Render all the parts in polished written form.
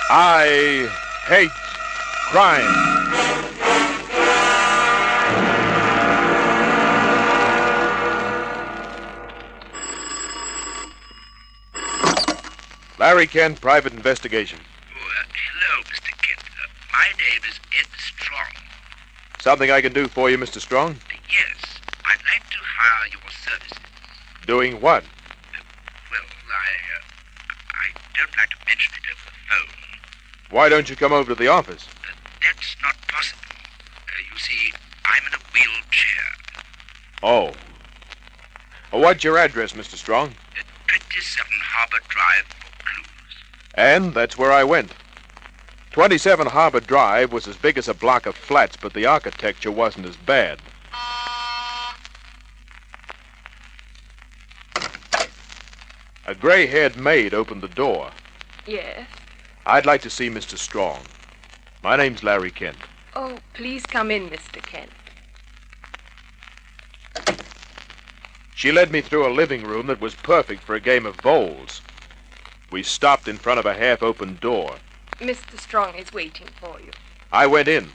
I hate crime. Larry Kent, Private Investigation. Hello, Mr. Kent. My name is Ed Strong. Something I can do for you, Mr. Strong? Yes, I'd like to hire your services. Doing what? Well, I don't like to mention it over the phone. Why don't you come over to the office? That's not possible. You see, I'm in a wheelchair. Oh. What's your address, Mr. Strong? 27 Harbor Drive for clues. And that's where I went. 27 Harbor Drive was as big as a block of flats, but the architecture wasn't as bad. A gray-haired maid opened the door. Yes? I'd like to see Mr. Strong. My name's Larry Kent. Oh, please come in, Mr. Kent. She led me through a living room that was perfect for a game of bowls. We stopped in front of a half-open door. Mr. Strong is waiting for you. I went in.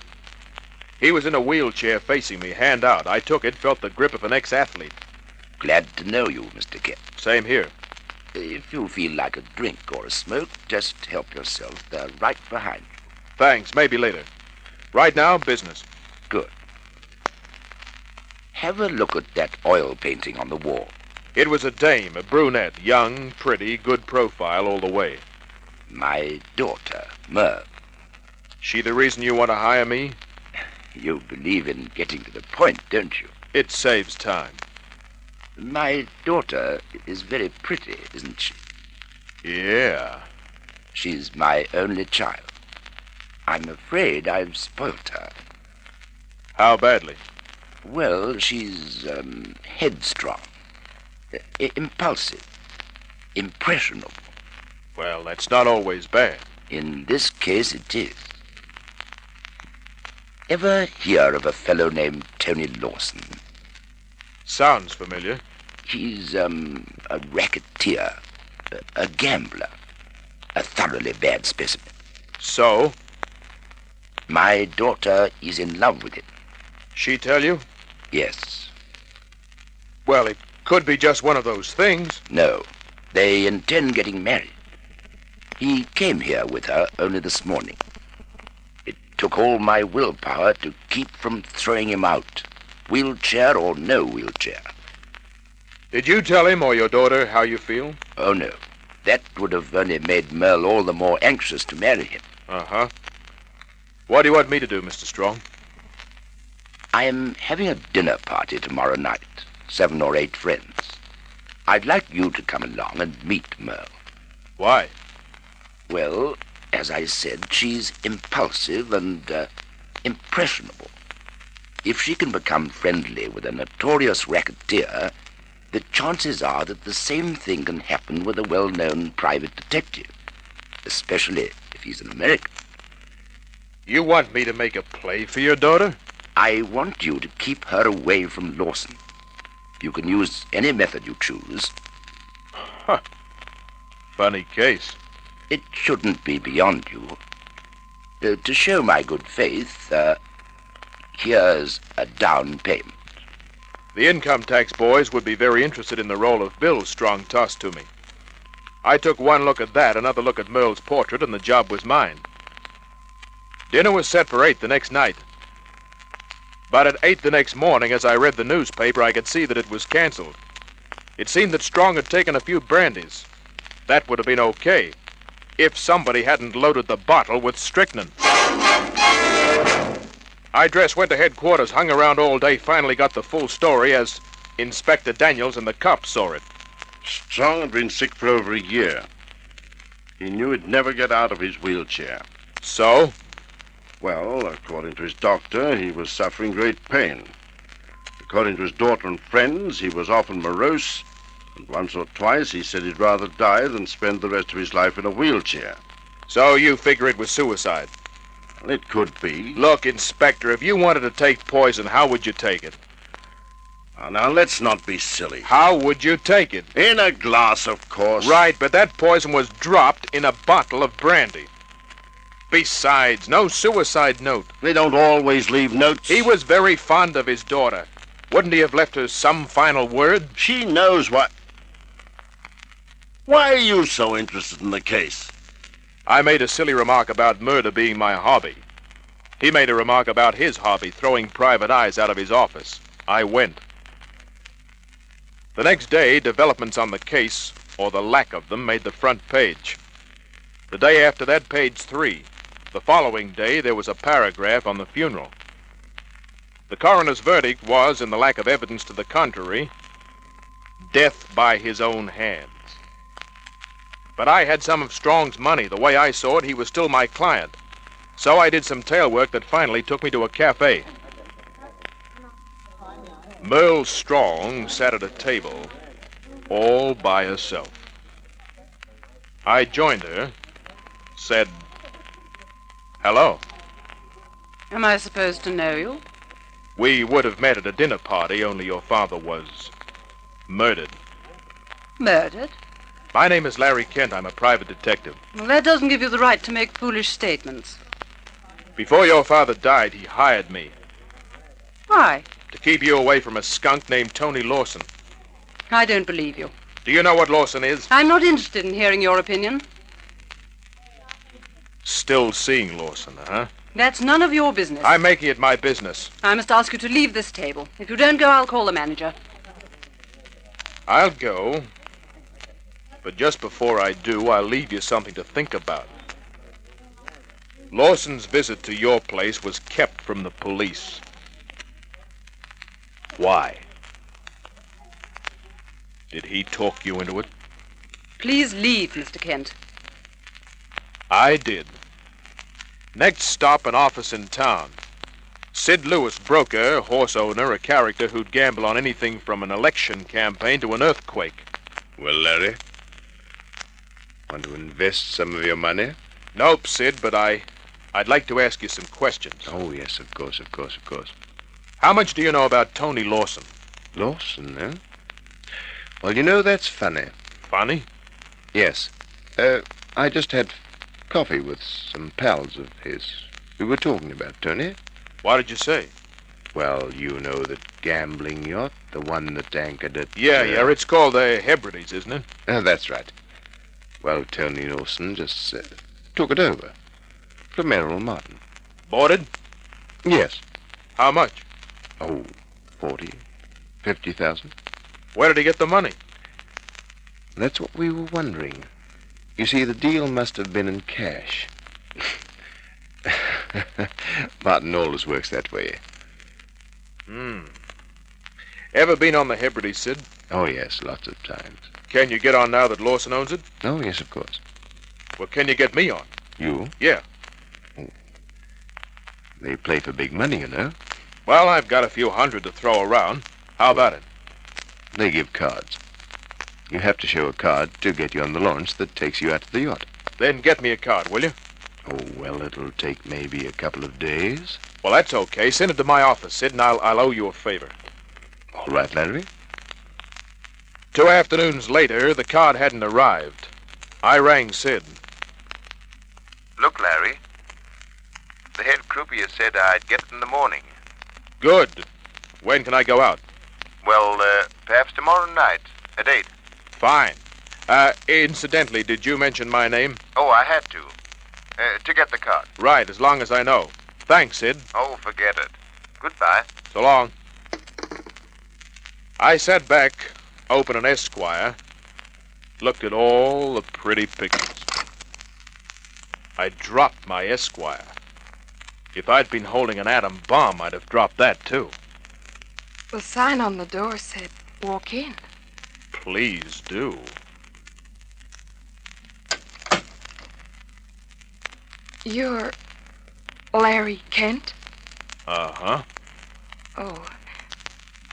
He was in a wheelchair facing me, hand out. I took it, felt the grip of an ex-athlete. Glad to know you, Mr. Kent. Same here. If you feel like a drink or a smoke, just help yourself. They're right behind you. Thanks, maybe later. Right now, business. Good. Have a look at that oil painting on the wall. It was a dame, a brunette, young, pretty, good profile all the way. My daughter, Merle. She the reason you want to hire me? You believe in getting to the point, don't you? It saves time. My daughter is very pretty, isn't she? Yeah. She's my only child. I'm afraid I've spoilt her. How badly? Well, she's headstrong, impulsive, impressionable. Well, that's not always bad. In this case, it is. Ever hear of a fellow named Tony Lawson? Sounds familiar. He's a racketeer, a gambler, a thoroughly bad specimen. So? My daughter is in love with him. She tell you? Yes. Well, it could be just one of those things. No, they intend getting married. He came here with her only this morning. It took all my willpower to keep from throwing him out, wheelchair or no wheelchair. Did you tell him or your daughter how you feel? Oh, no. That would have only made Merle all the more anxious to marry him. Uh-huh. What do you want me to do, Mr. Strong? I am having a dinner party tomorrow night, 7 or 8 friends. I'd like you to come along and meet Merle. Why? Well, as I said, she's impulsive and impressionable. If she can become friendly with a notorious racketeer, the chances are that the same thing can happen with a well-known private detective, especially if he's an American. You want me to make a play for your daughter? I want you to keep her away from Lawson. You can use any method you choose. Huh. Funny case. It shouldn't be beyond you. To show my good faith, here's a down payment. The income tax boys would be very interested in the role of Bill Strong tossed to me. I took one look at that, another look at Merle's portrait, and the job was mine. Dinner was set for 8 the next night. But at 8 the next morning, as I read the newspaper, I could see that it was canceled. It seemed that Strong had taken a few brandies. That would have been okay, if somebody hadn't loaded the bottle with strychnine. I dressed, went to headquarters, hung around all day, finally got the full story as Inspector Daniels and the cops saw it. Strong had been sick for over a year. He knew he'd never get out of his wheelchair. So? Well, according to his doctor, he was suffering great pain. According to his daughter and friends, he was often morose, and once or twice he said he'd rather die than spend the rest of his life in a wheelchair. So you figure it was suicide? Well, it could be. Look, Inspector, if you wanted to take poison, how would you take it? Now, let's not be silly. How would you take it? In a glass, of course. Right, but that poison was dropped in a bottle of brandy. Besides, no suicide note. They don't always leave notes. He was very fond of his daughter. Wouldn't he have left her some final word? She knows what... Why are you so interested in the case? I made a silly remark about murder being my hobby. He made a remark about his hobby, throwing private eyes out of his office. I went. The next day, developments on the case, or the lack of them, made the front page. The day after that, page 3. The following day, there was a paragraph on the funeral. The coroner's verdict was, in the lack of evidence to the contrary, death by his own hands. But I had some of Strong's money. The way I saw it, he was still my client. So I did some tail work that finally took me to a cafe. Merle Strong sat at a table, all by herself. I joined her, said, "Hello." Am I supposed to know you? We would have met at a dinner party, only your father was murdered. Murdered? My name is Larry Kent. I'm a private detective. Well, that doesn't give you the right to make foolish statements. Before your father died, he hired me Why? to keep you away from a skunk named Tony Lawson. I don't believe you. Do you know what Lawson is? I'm not interested in hearing your opinion. Still seeing Lawson, huh? That's none of your business. I'm making it my business. I must ask you to leave this table. If you don't go, I'll call the manager. I'll go. But just before I do, I'll leave you something to think about. Lawson's visit to your place was kept from the police. Why? Did he talk you into it? Please leave, Mr. Kent. I did. Next stop, an office in town. Sid Lewis, broker, horse owner, a character who'd gamble on anything from an election campaign to an earthquake. Well, Larry, want to invest some of your money? Nope, Sid, but I'd like to ask you some questions. Oh, yes, of course. How much do you know about Tony Lawson? Lawson, eh? Well, you know, that's funny. Funny? Yes. I just had coffee with some pals of his. We were talking about Tony. What did you say? Well, you know that gambling yacht, the one that anchored at... Yeah, it's called the Hebrides, isn't it? That's right. Well, Tony Lawson just took it over from Errol Martin. Bought it? Yes. How much? Oh, 40, 50,000. Where did he get the money? That's what we were wondering. You see, the deal must have been in cash. Martin always works that way. Ever been on the Hebrides, Sid? Oh, yes, lots of times. Can you get on now that Lawson owns it? Oh, yes, of course. Well, can you get me on? You? Yeah. They play for big money, you know. Well, I've got a few hundred to throw around. How about it? They give cards. You have to show a card to get you on the launch that takes you out to the yacht. Then get me a card, will you? Oh, well, it'll take maybe a couple of days. Well, that's okay. Send it to my office, Sid, and I'll owe you a favor. All right, Larry. 2 afternoons later, the card hadn't arrived. I rang Sid. Look, Larry. The head croupier said I'd get it in the morning. Good. When can I go out? Well, perhaps tomorrow night at 8. Fine. Incidentally, did you mention my name? Oh, I had to get the card. Right, as long as I know. Thanks, Sid. Oh, forget it. Goodbye. So long. I sat back, opened an Esquire, looked at all the pretty pictures. I dropped my Esquire. If I'd been holding an atom bomb, I'd have dropped that, too. The sign on the door said, "Walk in." Please do. You're Larry Kent? Uh-huh. Oh,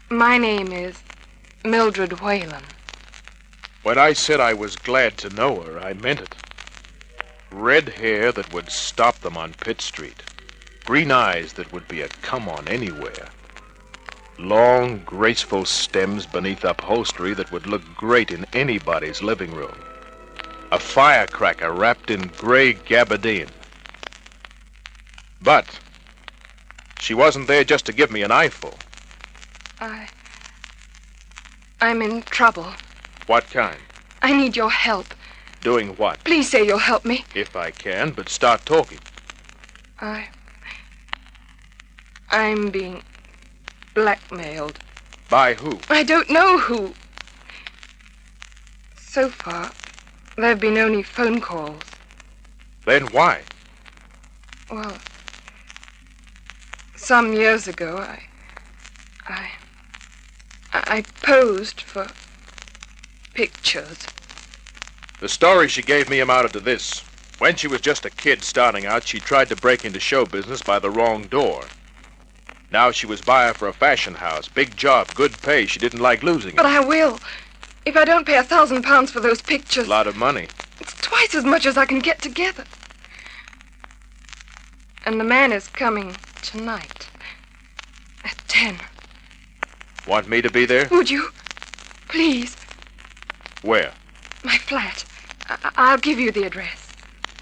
my name is Mildred Whalen. When I said I was glad to know her, I meant it. Red hair that would stop them on Pitt Street. Green eyes that would be a come-on anywhere. Long, graceful stems beneath upholstery that would look great in anybody's living room. A firecracker wrapped in gray gabardine. But she wasn't there just to give me an eyeful. I'm in trouble. What kind? I need your help. Doing what? Please say you'll help me. If I can, but start talking. I'm being blackmailed. By who? I don't know who. So far, there have been only phone calls. Then why? Well, some years ago, I posed for pictures. The story she gave me amounted to this. When she was just a kid starting out, she tried to break into show business by the wrong door. Now she was buyer for a fashion house. Big job, good pay. She didn't like losing it. But I will. If I don't pay £1,000 for those pictures. A lot of money. It's twice as much as I can get together. And the man is coming tonight. At 10. Want me to be there? Would you? Please. Where? My flat. I'll give you the address.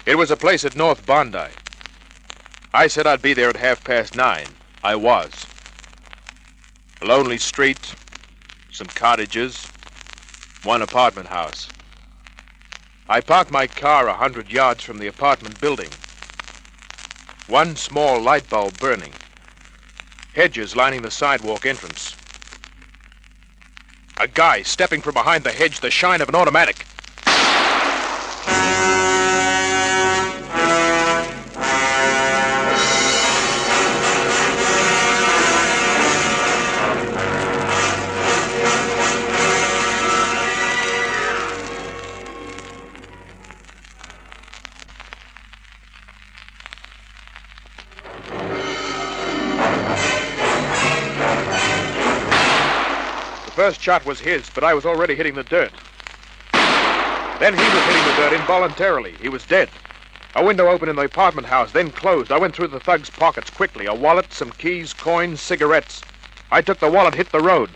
It was a place at North Bondi. I said I'd be there at 9:30. I was. A lonely street, some cottages, one apartment house. I parked my car 100 yards from the apartment building. One small light bulb burning. Hedges lining the sidewalk entrance. A guy stepping from behind the hedge, the shine of an automatic. The first shot was his, but I was already hitting the dirt. Then he was hitting the dirt involuntarily. He was dead. A window opened in the apartment house, then closed. I went through the thug's pockets quickly. A wallet, some keys, coins, cigarettes. I took the wallet, hit the road.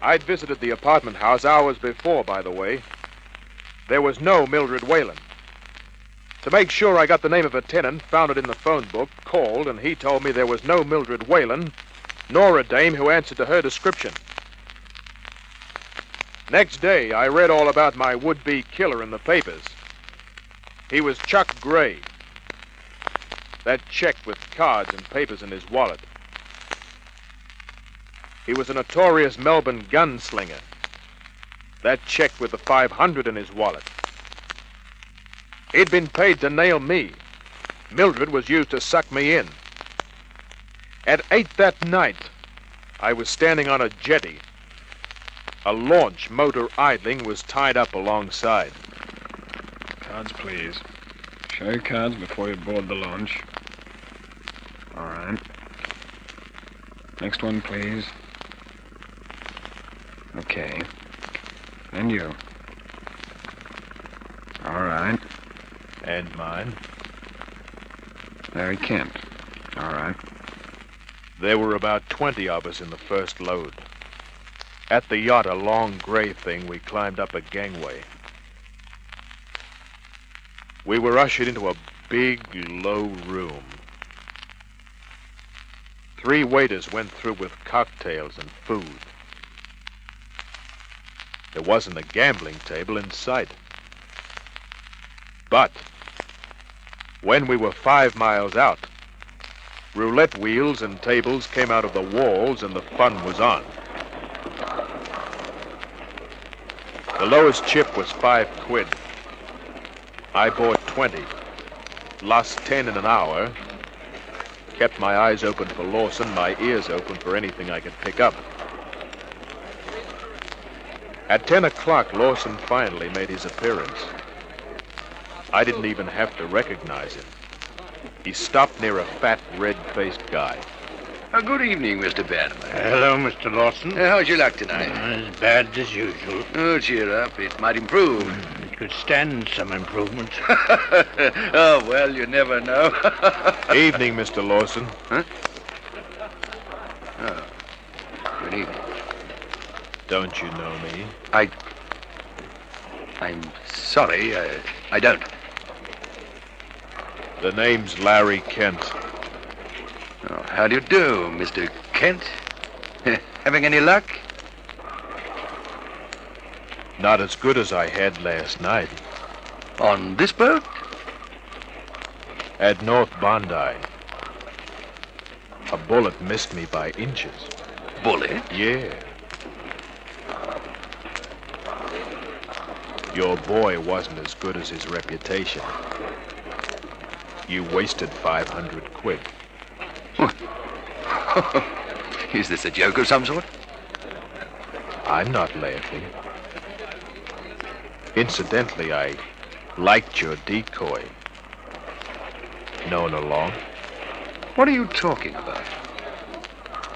I'd visited the apartment house hours before, by the way. There was no Mildred Whalen. To make sure, I got the name of a tenant, found it in the phone book, called, and he told me there was no Mildred Whalen, nor a dame who answered to her description. Next day, I read all about my would-be killer in the papers. He was Chuck Gray. That check with cards and papers in his wallet. He was a notorious Melbourne gunslinger. That check with the 500 in his wallet. He'd been paid to nail me. Mildred was used to suck me in. At 8 that night, I was standing on a jetty. A launch, motor idling, was tied up alongside. Cards, please. Show your cards before you board the launch. All right. Next one, please. Okay. And you. All right. And mine. Larry Kent. All right. There were about 20 of us in the first load. At the yacht, a long gray thing, we climbed up a gangway. We were ushered into a big, low room. 3 waiters went through with cocktails and food. There wasn't a gambling table in sight. But when we were 5 miles out, roulette wheels and tables came out of the walls and the fun was on. The lowest chip was 5 quid. I bought 20, lost 10 in an hour, kept my eyes open for Lawson, my ears open for anything I could pick up. At 10 o'clock, Lawson finally made his appearance. I didn't even have to recognize him. He stopped near a fat, red-faced guy. Good evening, Mr. Bannerman. Hello, Mr. Lawson. How's your luck tonight? As bad as usual. Oh, cheer up. It might improve. It could stand some improvement. Oh, well, you never know. Evening, Mr. Lawson. Huh? Oh, good evening. Don't you know me? I'm sorry, I don't. The name's Larry Kent. Oh, how do you do, Mr. Kent? Having any luck? Not as good as I had last night. On this boat? At North Bondi. A bullet missed me by inches. Bullet? Yeah. Your boy wasn't as good as his reputation. You wasted 500 quid. Is this a joke of some sort? I'm not laughing. Incidentally, I liked your decoy. Known her long? What are you talking about?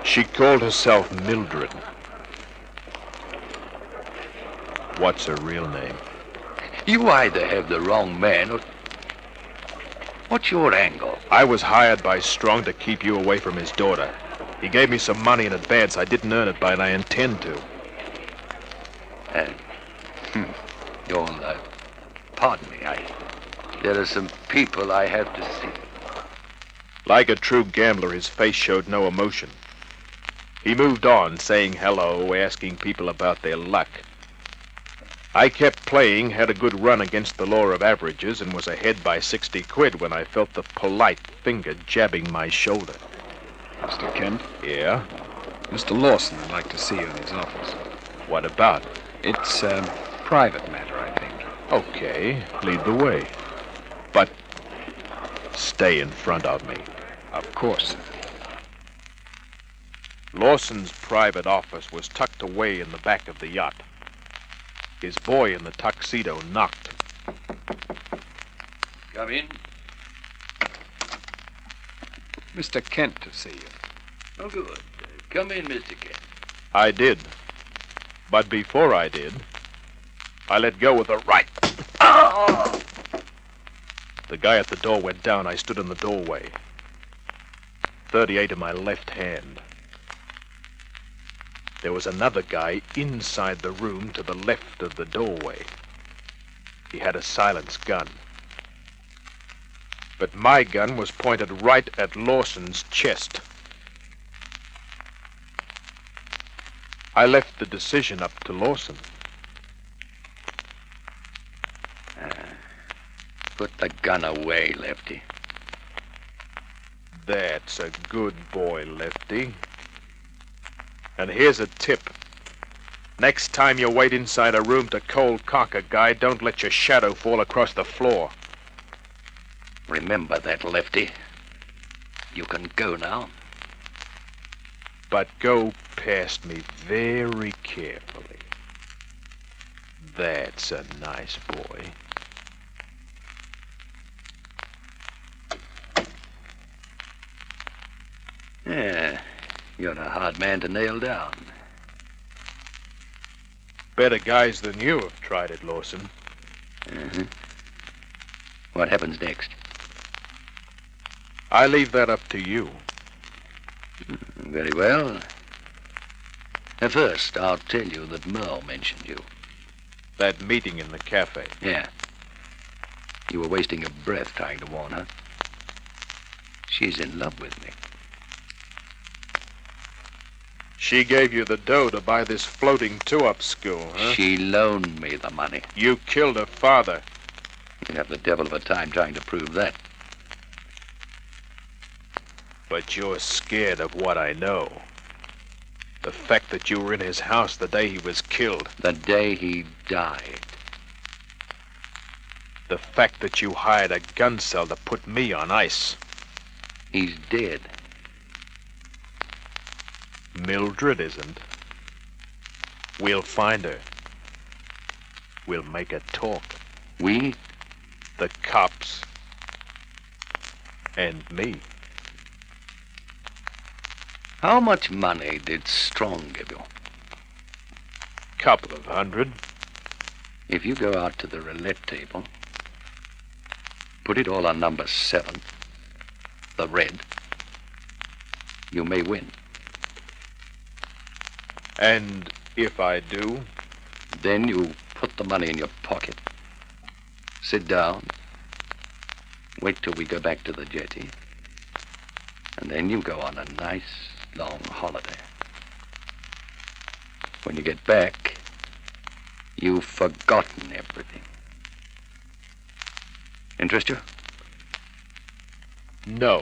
She called herself Mildred. What's her real name? You either have the wrong man or... What's your angle? I was hired by Strong to keep you away from his daughter. He gave me some money in advance. I didn't earn it, but I intend to. Pardon me, there are some people I have to see. Like a true gambler, his face showed no emotion. He moved on, saying hello, asking people about their luck. I kept playing, had a good run against the law of averages, and was ahead by 60 quid when I felt the polite finger jabbing my shoulder. Mr. Kent? Yeah? Mr. Lawson would like to see you in his office. What about? It's a private matter, I think. Okay, lead the way. But stay in front of me. Of course. Lawson's private office was tucked away in the back of the yacht. His boy in the tuxedo knocked. Come in. Mr. Kent to see you. Oh, good. Come in, Mr. Kent. I did. But before I did, I let go with a right. Oh! The guy at the door went down. I stood in the doorway. 38 in my left hand. There was another guy inside the room to the left of the doorway. He had a silenced gun. But my gun was pointed right at Lawson's chest. I left the decision up to Lawson. Put the gun away, Lefty. That's a good boy, Lefty. And here's a tip. Next time you wait inside a room to cold cock a guy, don't let your shadow fall across the floor. Remember that, Lefty. You can go now. But go past me very carefully. That's a nice boy. Yeah, you're a hard man to nail down. Better guys than you have tried it, Lawson. Uh-huh. What happens next? I leave that up to you. Very well. First, I'll tell you that Merle mentioned you. That meeting in the cafe. Yeah. You were wasting your breath trying to warn her. She's in love with me. She gave you the dough to buy this floating two-up school, huh? She loaned me the money. You killed her father. You'd have the devil of a time trying to prove that. But you're scared of what I know. The fact that you were in his house the day he was killed. The day he died. The fact that you hired a gun cell to put me on ice. He's dead. Mildred isn't. We'll find her. We'll make her talk. We? The cops. And me. How much money did Strong give you? Couple of hundred. If you go out to the roulette table, put it all on number 7, the red, you may win. And If I do. Then you put the money in your pocket. Sit down. Wait till we go back to the jetty. And then you go on a nice, long holiday. When you get back, you've forgotten everything. Interest you? No.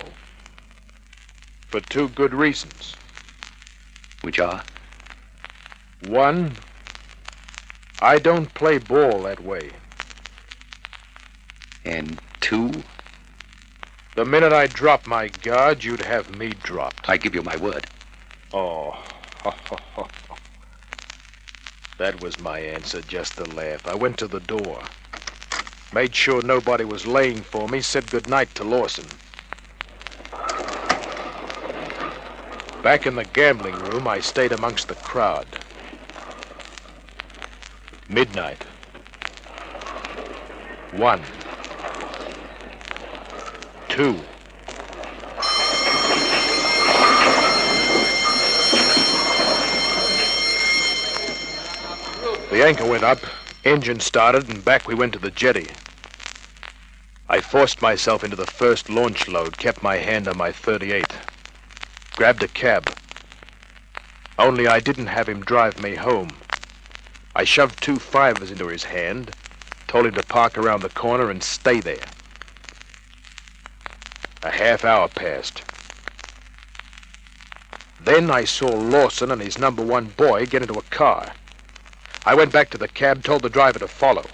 For two good reasons. Which are? One, I don't play ball that way. And two? The minute I drop my guard, you'd have me dropped. I give you my word. Oh. That was my answer, just a laugh. I went to the door. Made sure nobody was laying for me, said goodnight to Lawson. Back in the gambling room, I stayed amongst the crowd. Midnight. 1. 2. The anchor went up, engine started, and back we went to the jetty. I forced myself into the first launch load, kept my hand on my .38. Grabbed a cab. Only I didn't have him drive me home. I shoved 2 fivers into his hand, told him to park around the corner and stay there. A half hour passed. Then I saw Lawson and his number 1 boy get into a car. I went back to the cab, told the driver to follow.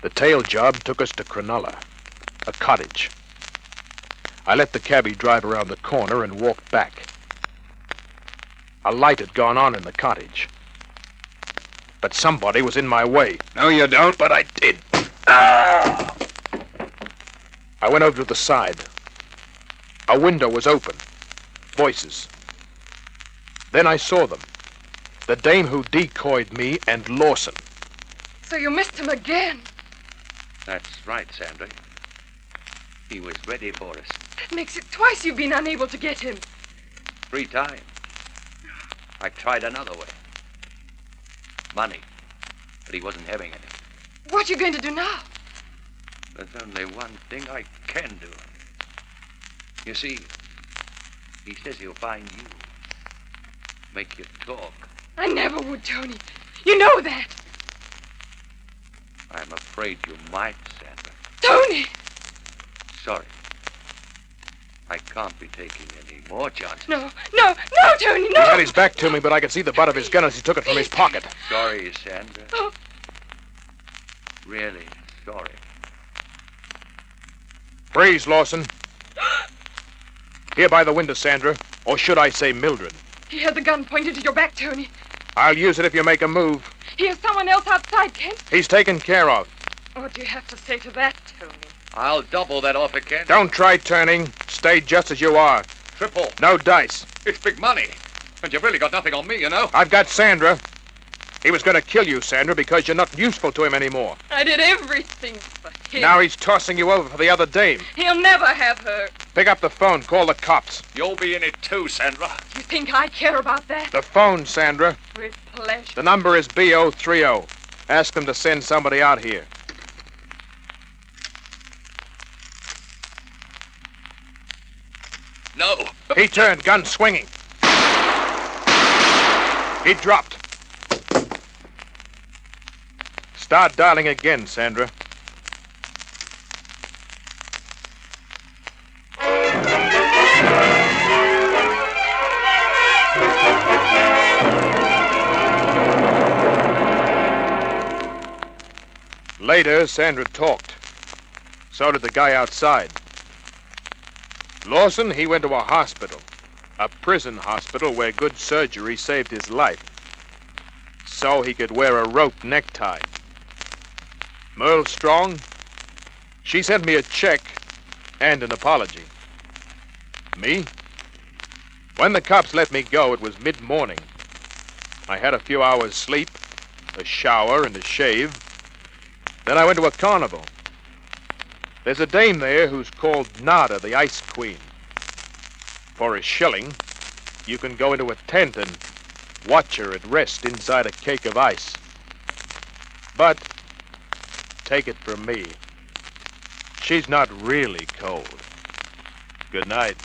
The tail job took us to Cronulla, a cottage. I let the cabbie drive around the corner and walked back. A light had gone on in the cottage. But somebody was in my way. No, you don't. But I did. Ah! I went over to the side. A window was open. Voices. Then I saw them. The dame who decoyed me and Lawson. So you missed him again. That's right, Sandra. He was ready for us. That makes it twice you've been unable to get him. 3 times. I tried another way. Money. But he wasn't having any. What are you going to do now? There's only one thing I can do. You see, he says he'll find you. Make you talk. I never would, Tony. You know that. I'm afraid you might, Sandra. Tony! Sorry. I can't be taking any more chances. No, Tony, no! He had his back to me, but I could see the butt of his gun as he took it from his pocket. Sorry, Sandra. Oh. Really sorry. Freeze, Lawson. Here by the window, Sandra. Or should I say Mildred? He had the gun pointed to your back, Tony. I'll use it if you make a move. He has someone else outside, Kent. He's taken care of. What do you have to say to that, Tony? I'll double that offer, Kent. Don't try turning. Stay just as you are. Triple. No dice. It's big money. And you've really got nothing on me, you know. I've got Sandra. He was going to kill you, Sandra, because you're not useful to him anymore. I did everything for him. Now he's tossing you over for the other dame. He'll never have her. Pick up the phone. Call the cops. You'll be in it too, Sandra. You think I care about that? The phone, Sandra. With pleasure. The number is BO30. Ask them to send somebody out here. No. He turned, gun swinging. He dropped. Start dialing again, Sandra. Later, Sandra talked. So did the guy outside. Lawson, he went to a hospital. A prison hospital where good surgery saved his life. So he could wear a rope necktie. Merle Strong, she sent me a check and an apology. Me? When the cops let me go, it was mid-morning. I had a few hours' sleep, a shower, and a shave. Then I went to a carnival. There's a dame there who's called Nada, the Ice Queen. For a shilling, you can go into a tent and watch her at rest inside a cake of ice. But, take it from me, she's not really cold. Good night.